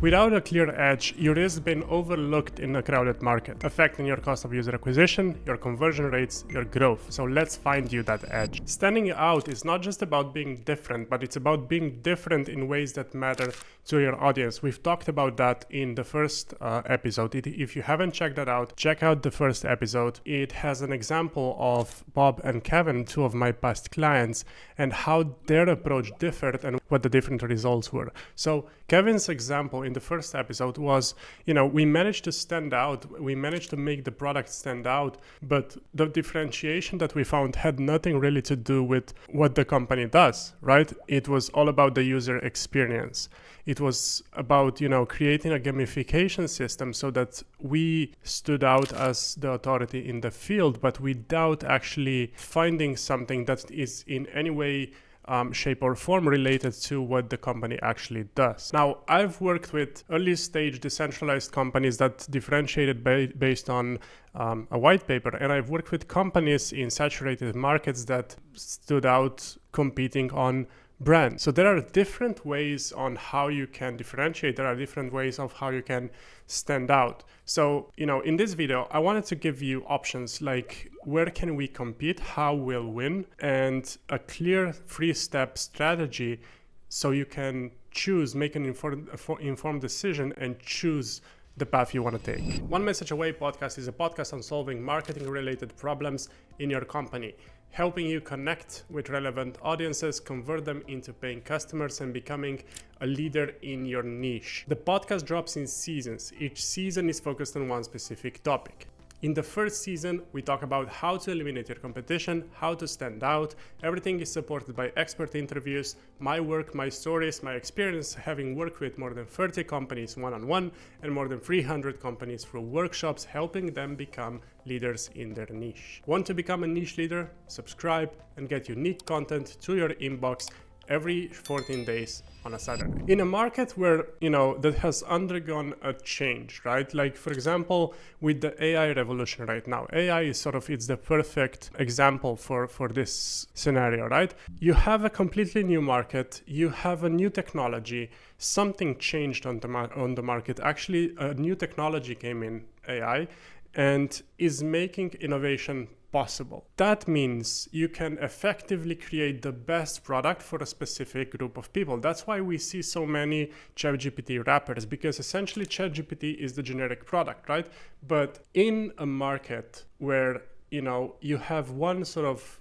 Without a clear edge, you risk being overlooked in a crowded market, affecting your cost of user acquisition, your conversion rates, your growth. So let's find you that edge. Standing out is not just about being different, but it's about being different in ways that matter to your audience. We've talked about that in the first episode. If you haven't checked that out, check out the first episode. It has an example of Bob and Kevin, two of my past clients, and how their approach differed and what the different results were. So Kevin's example in the first episode was, we managed to stand out. We managed to make the product stand out, but the differentiation that we found had nothing really to do with what the company does, right? It was all about the user experience. It was about, creating a gamification system so that we stood out as the authority in the field, but without actually finding something that is in any way shape or form related to what the company actually does. Now, I've worked with early stage decentralized companies that differentiated based on a white paper, and I've worked with companies in saturated markets that stood out competing on brand. So there are different ways on how you can differentiate. There are different ways of how you can stand out. So, in this video, I wanted to give you options like where can we compete, how we'll win, and a clear 3-step strategy so you can choose, make an informed decision and choose the path you want to take. One Message Away podcast is a podcast on solving marketing related problems in your company, helping you connect with relevant audiences, convert them into paying customers, and becoming a leader in your niche. The podcast drops in seasons. Each season is focused on one specific topic. In the first season, we talk about how to eliminate your competition, how to stand out. Everything is supported by expert interviews, my work, my stories, my experience having worked with more than 30 companies one-on-one and more than 300 companies through workshops, helping them become leaders in their niche. Want to become a niche leader? Subscribe and get unique content to your inbox every 14 days on a Saturday. In a market where, that has undergone a change, right? Like, for example, with the AI revolution right now, AI is it's the perfect example for this scenario, right? You have a completely new market, you have a new technology, something changed on the market. Actually, a new technology came in, AI, and is making innovation possible. That means you can effectively create the best product for a specific group of people. That's why we see so many ChatGPT wrappers, because essentially ChatGPT is the generic product, right? But in a market where, you have one sort of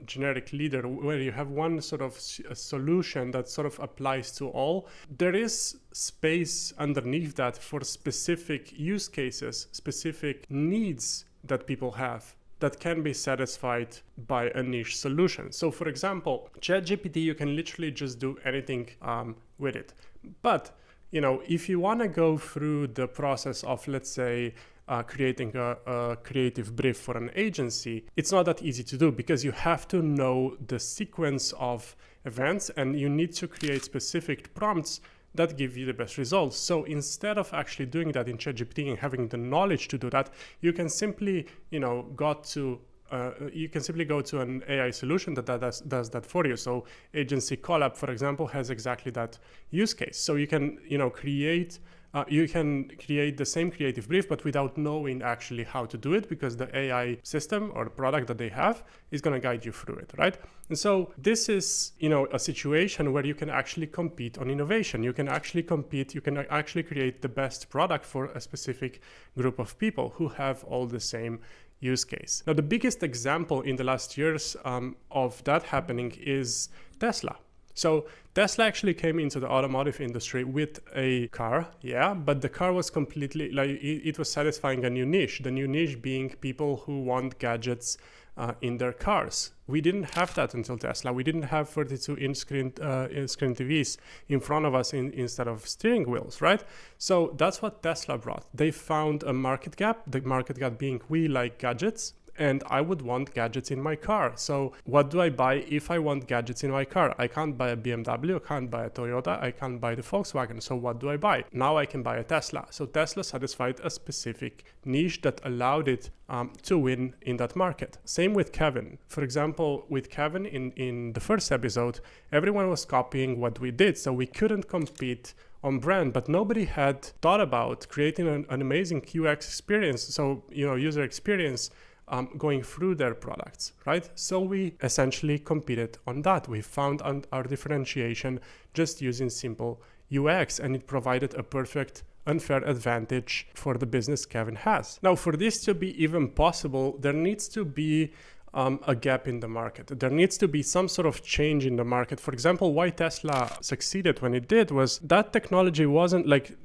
generic leader, where you have one sort of a solution that sort of applies to all, there is space underneath that for specific use cases, specific needs that people have that can be satisfied by a niche solution. So for example, ChatGPT, you can literally just do anything with it. But, if you want to go through the process of, let's say, creating a creative brief for an agency, it's not that easy to do because you have to know the sequence of events and you need to create specific prompts that give you the best results. So instead of actually doing that in ChatGPT and having the knowledge to do that, you can simply, go to an AI solution that does that for you. So Agency Collab, for example, has exactly that use case. So you can, create the same creative brief, but without knowing actually how to do it, because the AI system or the product that they have is going to guide you through it, right? And so this is, a situation where you can actually compete on innovation. You can actually compete, you can actually create the best product for a specific group of people who have all the same use case. Now, the biggest example in the last years of that happening is Tesla. So Tesla actually came into the automotive industry with a car, but the car was completely, it was satisfying a new niche, the new niche being people who want gadgets in their cars. We didn't have that until Tesla. We didn't have 32-inch screen TVs in front of us instead of steering wheels, right? So that's what Tesla brought. They found a market gap, the market gap being we like gadgets, and I would want gadgets in my car. So what do I buy if I want gadgets in my car? I can't buy a BMW, I can't buy a Toyota, I can't buy the Volkswagen. So what do I buy? Now I can buy a Tesla. So Tesla satisfied a specific niche that allowed it to win in that market. Same with Kevin. For example, with Kevin in the first episode, everyone was copying what we did. So we couldn't compete on brand, but nobody had thought about creating an amazing UX experience. So, user experience going through their products, right? So we essentially competed on that. We found our differentiation just using simple UX, and it provided a perfect unfair advantage for the business Kevin has. Now, for this to be even possible, there needs to be a gap in the market. There needs to be some sort of change in the market. For example, why Tesla succeeded when it did was that technology wasn't like,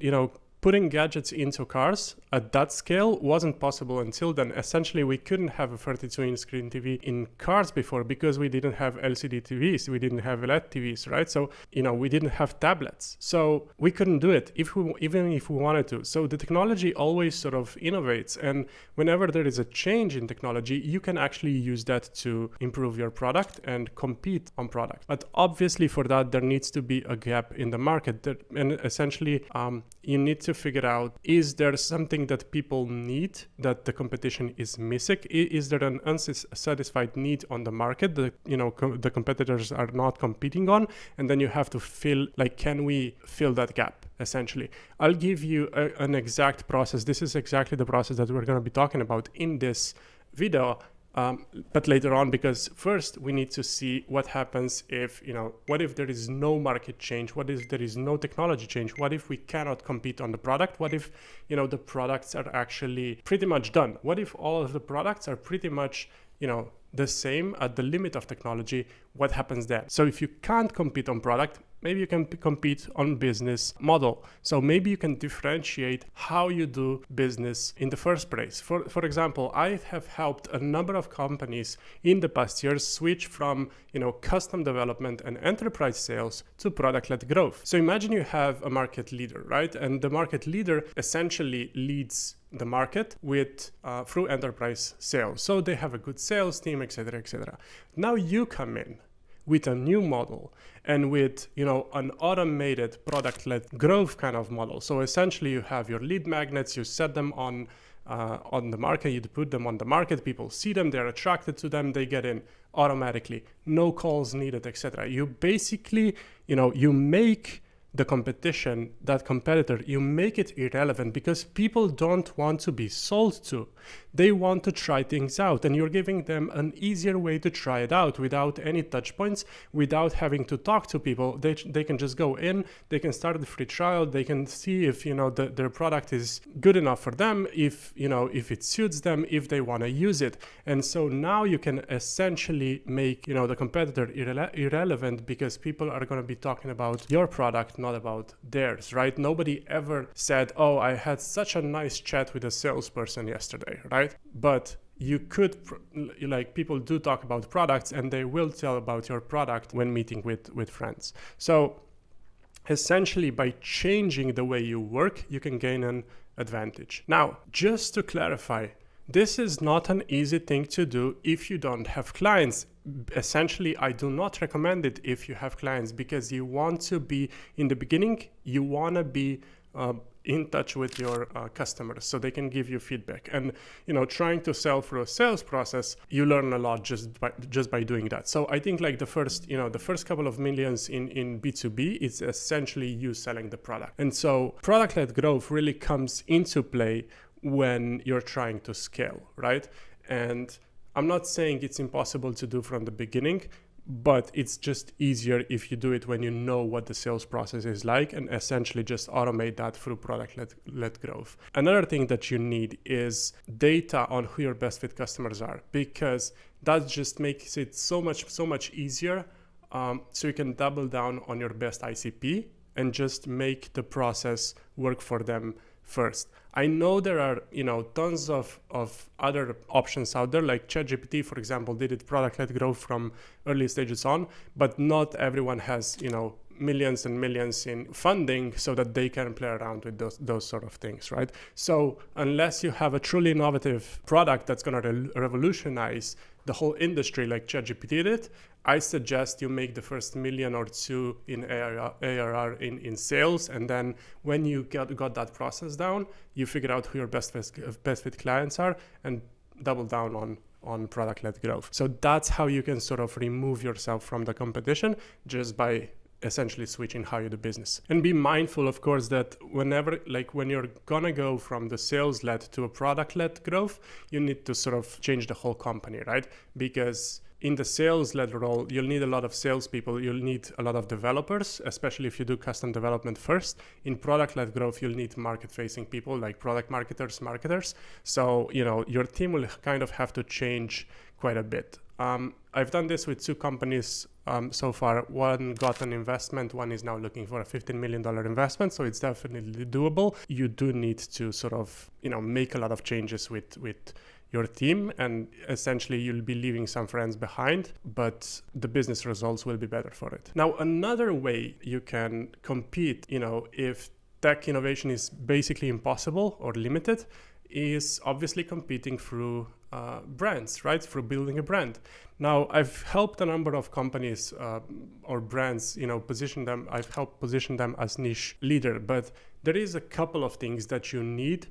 putting gadgets into cars at that scale wasn't possible until then. Essentially, we couldn't have a 32-inch screen TV in cars before because we didn't have LCD TVs, we didn't have LED TVs, right? So, we didn't have tablets. So we couldn't do it even if we wanted to. So the technology always sort of innovates. And whenever there is a change in technology, you can actually use that to improve your product and compete on product. But obviously for that, there needs to be a gap in the market. And essentially, you need to figure out, is there something that people need that the competition is missing? Is there an unsatisfied need on the market that the competitors are not competing on? And then you have to can we fill that gap? Essentially, I'll give you an exact process. This is exactly the process that we're going to be talking about in this video. But later on, because first we need to see what happens if, what if there is no market change? What if there is no technology change? What if we cannot compete on the product? What if, the products are actually pretty much done? What if all of the products are pretty much, the same at the limit of technology? What happens then? So if you can't compete on product, maybe you can compete on business model. So maybe you can differentiate how you do business in the first place. For example, I have helped a number of companies in the past years switch from, custom development and enterprise sales to product-led growth. So imagine you have a market leader, right? And the market leader essentially leads the market with through enterprise sales. So they have a good sales team, etc., etc. Now you come in with a new model and with an automated product-led growth kind of model. So essentially you have your lead magnets, you set them on the market, you put them on the market, people see them, they're attracted to them, they get in automatically, no calls needed, etc. You basically, you make the competition, that competitor, you make it irrelevant because people don't want to be sold to. They want to try things out, and you're giving them an easier way to try it out without any touch points, without having to talk to people. They can just go in, they can start the free trial, they can see if their product is good enough for them, if it suits them, if they want to use it. And so now you can essentially make the competitor irrelevant because people are going to be talking about your product, not about theirs, right? Nobody ever said, oh, I had such a nice chat with a salesperson yesterday, right? But you could, people do talk about products and they will tell about your product when meeting with friends. So essentially by changing the way you work, you can gain an advantage. Now, just to clarify, this is not an easy thing to do if you don't have clients. Essentially, I do not recommend it if you have clients because you want to be, in the beginning, you want to be in touch with your customers so they can give you feedback. And, trying to sell through a sales process, you learn a lot just by doing that. So I think the first couple of millions in B2B, it's essentially you selling the product. And so product-led growth really comes into play when you're trying to scale, right? And I'm not saying it's impossible to do from the beginning, but it's just easier if you do it when you know what the sales process is like and essentially just automate that through product-led growth. Another thing that you need is data on who your best fit customers are, because that just makes it so much easier. So you can double down on your best ICP and just make the process work for them first. I know there are, tons of other options out there, like ChatGPT, for example, did it product-led growth from early stages on, but not everyone has, millions and millions in funding so that they can play around with those sort of things, right? So unless you have a truly innovative product that's going to revolutionize the whole industry like ChatGPT did, I suggest you make the first $1 million or $2 million in ARR in sales, and then when you got that process down, you figure out who your best fit clients are and double down on product-led growth. So that's how you can sort of remove yourself from the competition, just by essentially switching how you do business. And be mindful, of course, that whenever, like when you're gonna go from the sales-led to a product-led growth, you need to sort of change the whole company, right? Because in the sales-led role, you'll need a lot of salespeople, you'll need a lot of developers, especially if you do custom development first. In product-led growth, you'll need market-facing people like product marketers. So, your team will kind of have to change quite a bit. I've done this with 2 companies so far. One got an investment, one is now looking for a $15 million investment, so it's definitely doable. You do need to sort of, make a lot of changes with your team, and essentially you'll be leaving some friends behind, but the business results will be better for it. Now, another way you can compete, if tech innovation is basically impossible or limited, is obviously competing through brands, right? Through building a brand. Now, I've helped a number of companies or brands, position them. I've helped position them as niche leader, but there is a couple of things that you need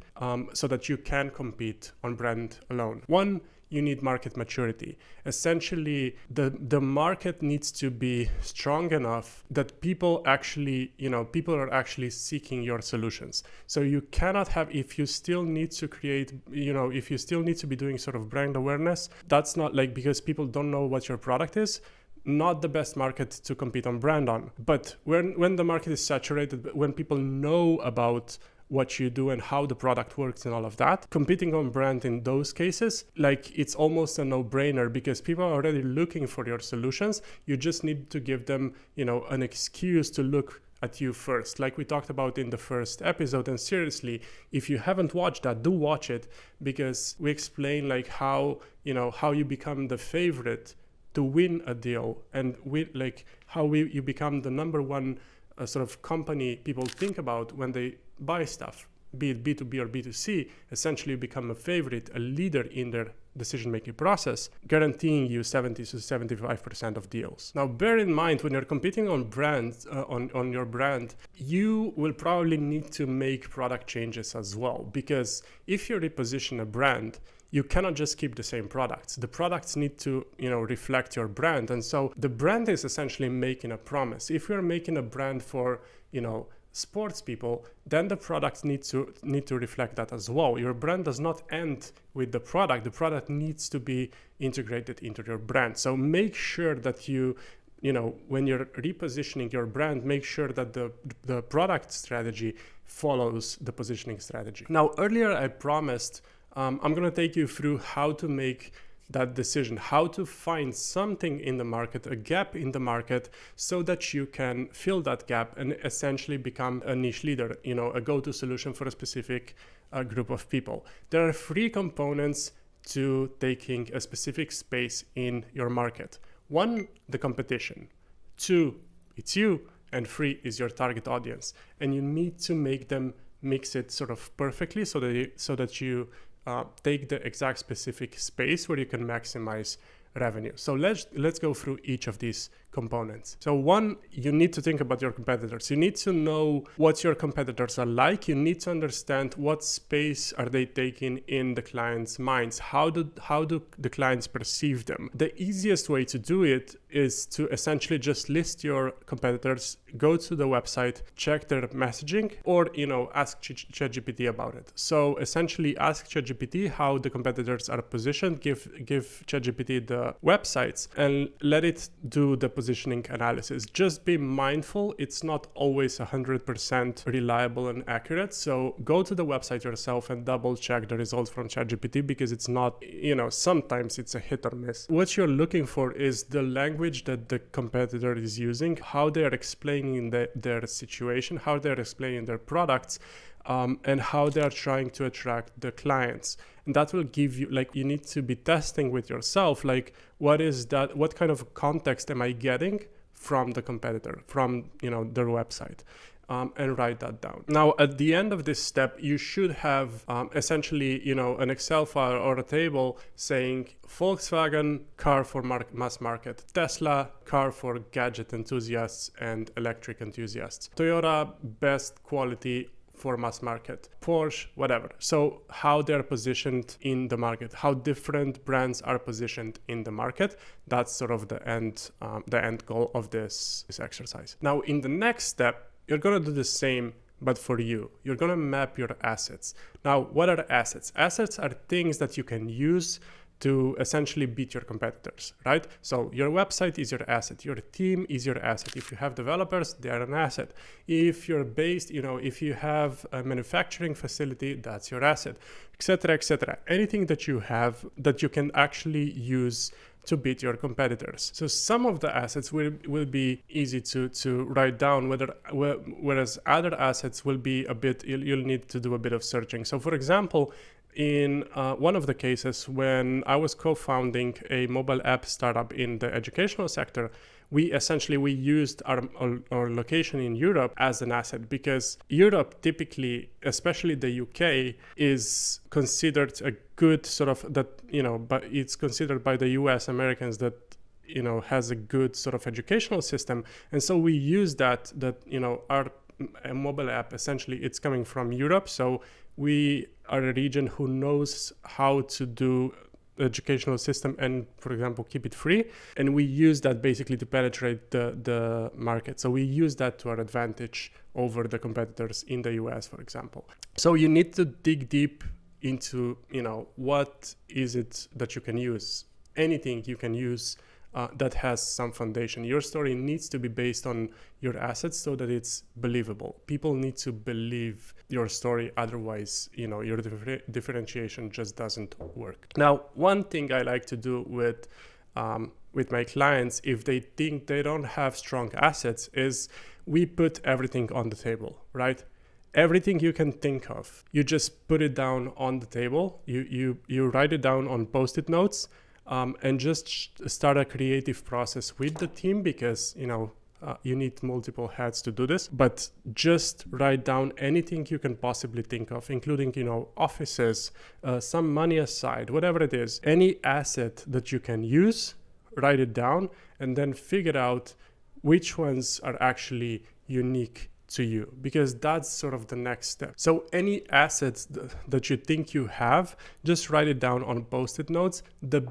so that you can compete on brand alone. One, you need market maturity. Essentially, the market needs to be strong enough that people are actually seeking your solutions. So you cannot have, if you still need to create, if you still need to be doing sort of brand awareness, that's not like, because people don't know what your product is, not the best market to compete on brand on. But when the market is saturated, when people know about what you do and how the product works and all of that, competing on brand in those cases, like, it's almost a no-brainer, because people are already looking for your solutions. You just need to give them, an excuse to look at you first, like we talked about in the first episode. And seriously, if you haven't watched that, do watch it, because we explain like how you become the favorite to win a deal, and you become the number one sort of company people think about when they buy stuff, be it B2B or B2C. Essentially you become a favorite, a leader in their decision-making process, guaranteeing you 70 to 75% of deals. Now, bear in mind, when you're competing on brands, on your brand, you will probably need to make product changes as well, because if you reposition a brand, you cannot just keep the same products. The products need to, reflect your brand. And so the brand is essentially making a promise. If you're making a brand for, sports people, then the products need to reflect that as well. Your brand does not end with the product. The product needs to be integrated into your brand. So make sure that when you're repositioning your brand, make sure that the product strategy follows the positioning strategy. Now, earlier I promised I'm going to take you through how to make that decision, how to find something in the market, a gap in the market, so that you can fill that gap and essentially become a niche leader, a go-to solution for a specific group of people. There are 3 components to taking a specific space in your market. 1, the competition. 2, it's you. And 3 is your target audience. And you need to make them mix it sort of perfectly so that you take the exact specific space where you can maximize revenue. So let's go through each of these components. So 1, you need to think about your competitors. You need to know what your competitors are like. You need to understand what space are they taking in the client's minds. How do the clients perceive them? The easiest way to do it is to essentially just list your competitors, go to the website, check their messaging, or ask ChatGPT about it. So essentially ask ChatGPT how the competitors are positioned, give ChatGPT the websites, and let it do the positioning analysis. Just be mindful, it's not always 100% reliable and accurate. So go to the website yourself and double check the results from ChatGPT, because it's not, sometimes it's a hit or miss. What you're looking for is the language that the competitor is using, how they're explaining their situation, how they're explaining their products, and how they're trying to attract the clients. And that will give you, you need to be testing with yourself, what kind of context am I getting from the competitor, from, their website, and write that down. Now, at the end of this step, you should have essentially, an Excel file or a table saying Volkswagen, car for mass market, Tesla, car for gadget enthusiasts and electric enthusiasts, Toyota, best quality for mass market, Porsche, whatever. So how they're positioned in the market, how different brands are positioned in the market. That's sort of the end goal of this exercise. Now, in the next step, you're going to do the same, but for you. You're going to map your assets. Now, what are assets? Assets are things that you can use to essentially beat your competitors, right? So your website is your asset. Your team is your asset. If you have developers, they are an asset. If you're based, if you have a manufacturing facility, that's your asset, etc., etc. Anything that you have that you can actually use to beat your competitors. So some of the assets will be easy to write down, whereas other assets will be you'll need to do a bit of searching. So for example, in one of the cases when I was co-founding a mobile app startup in the educational sector, we used our location in Europe as an asset, because Europe typically, especially the UK, is considered a good sort of but it's considered by the US Americans that has a good sort of educational system. And so we use that our mobile app, essentially it's coming from Europe. So we are a region who knows how to do educational system and, for example, keep it free. And we use that basically to penetrate the market. So we use that to our advantage over the competitors in the US, for example. So you need to dig deep into, what is it that you can use? Anything you can use that has some foundation. Your story needs to be based on your assets so that it's believable. People need to believe your story, otherwise, your differentiation just doesn't work. Now, one thing I like to do with my clients, if they think they don't have strong assets, is we put everything on the table, right? Everything you can think of, you just put it down on the table. You write it down on Post-it notes. And just start a creative process with the team, because you need multiple heads to do this. But just write down anything you can possibly think of, including offices, some money aside, whatever it is, any asset that you can use. Write it down, and then figure out which ones are actually unique to you, because that's sort of the next step. So any assets that you think you have, just write it down on Post-it notes. The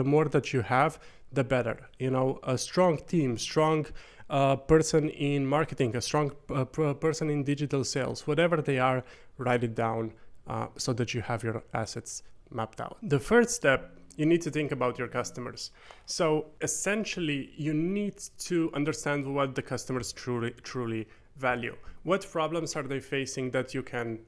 more that you have, the better. A strong team, strong person in marketing, a strong person in digital sales, whatever they are, write it down so that you have your assets mapped out. The first step, you need to think about your customers. So essentially, you need to understand what the customers truly value. What problems are they facing that you can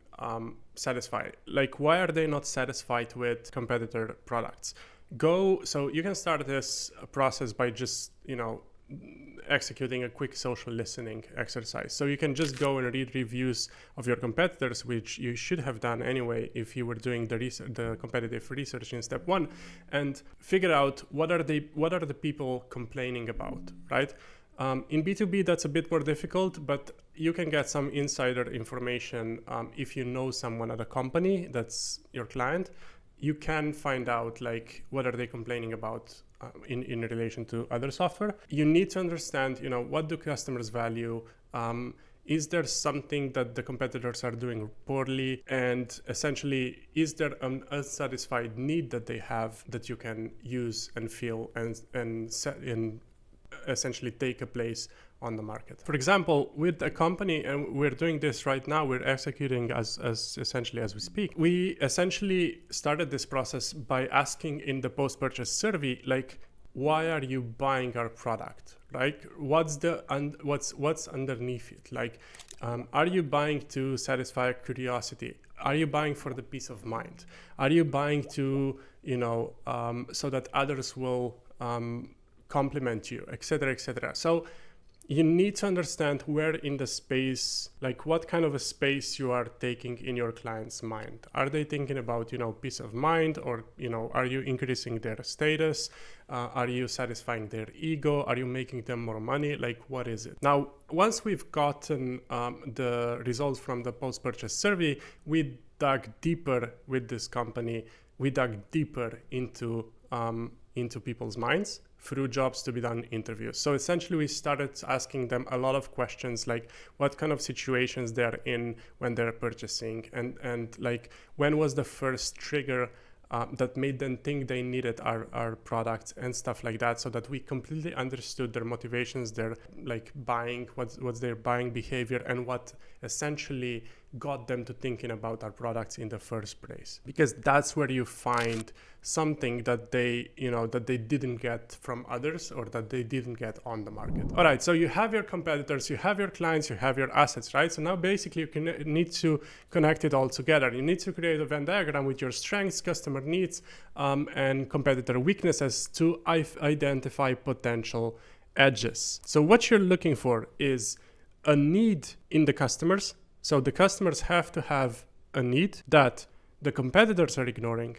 satisfy? Like, why are they not satisfied with competitor products? So you can start this process by just, executing a quick social listening exercise. So you can just go and read reviews of your competitors, which you should have done anyway if you were doing the competitive research in step one, and figure out what are the people complaining about, right? In B2B, that's a bit more difficult, but you can get some insider information if you know someone at a company that's your client. You can find out what are they complaining about in relation to other software. You need to understand, what do customers value? Is there something that the competitors are doing poorly? And essentially, is there an unsatisfied need that they have that you can use and fill and essentially take a place on the market? For example, with a company, and we're doing this right now, we're executing as essentially as we speak. We essentially started this process by asking in the post-purchase survey, why are you buying our product? What's underneath it? Are you buying to satisfy curiosity? Are you buying for the peace of mind? Are you buying to, so that others will compliment you, etc., etc. So you need to understand where in the space, what kind of a space you are taking in your client's mind. Are they thinking about, peace of mind, or, are you increasing their status? Are you satisfying their ego? Are you making them more money? What is it? Now, once we've gotten the results from the post-purchase survey, we dug deeper with this company. We dug deeper into people's minds. through jobs to be done interviews. So essentially we started asking them a lot of questions, like what kind of situations they're in when they're purchasing, and like when was the first trigger that made them think they needed our products and stuff like that, so that we completely understood their motivations, their like buying, what's their buying behavior, and what essentially got them to thinking about our products in the first place. Because that's where you find something that they, that they didn't get from others, or that they didn't get on the market. All right, so you have your competitors, you have your clients, you have your assets, right? So now basically you need to connect it all together. You need to create a Venn diagram with your strengths, customer needs, and competitor weaknesses to identify potential edges. So what you're looking for is a need in the customers. So the customers have to have a need that the competitors are ignoring,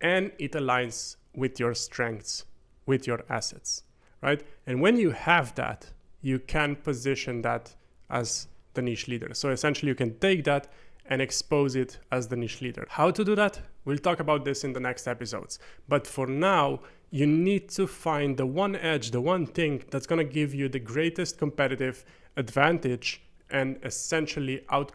and it aligns with your strengths, with your assets, right? And when you have that, you can position that as the niche leader. So essentially you can take that and expose it as the niche leader. How to do that? We'll talk about this in the next episodes. But for now, you need to find the one edge, the one thing that's gonna give you the greatest competitive advantage and essentially help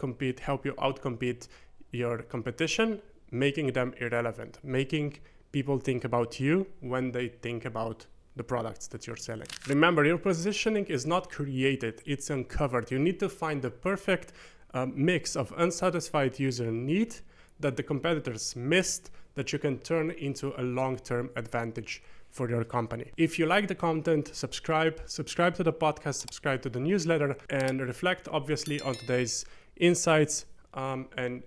you outcompete your competition, making them irrelevant, making people think about you when they think about the products that you're selling. Remember, your positioning is not created, it's uncovered. You need to find the perfect mix of unsatisfied user need that the competitors missed, that you can turn into a long-term advantage for your company. If you like the content, subscribe to the podcast, subscribe to the newsletter, and reflect obviously on today's insights. And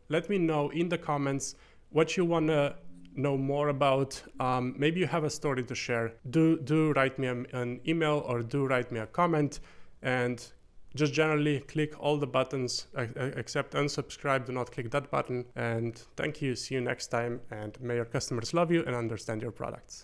let me know in the comments what you want to know more about. Maybe you have a story to share. Do write me an email, or do write me a comment, and just generally click all the buttons except unsubscribe. Do not click that button. And thank you. See you next time. And may your customers love you and understand your products.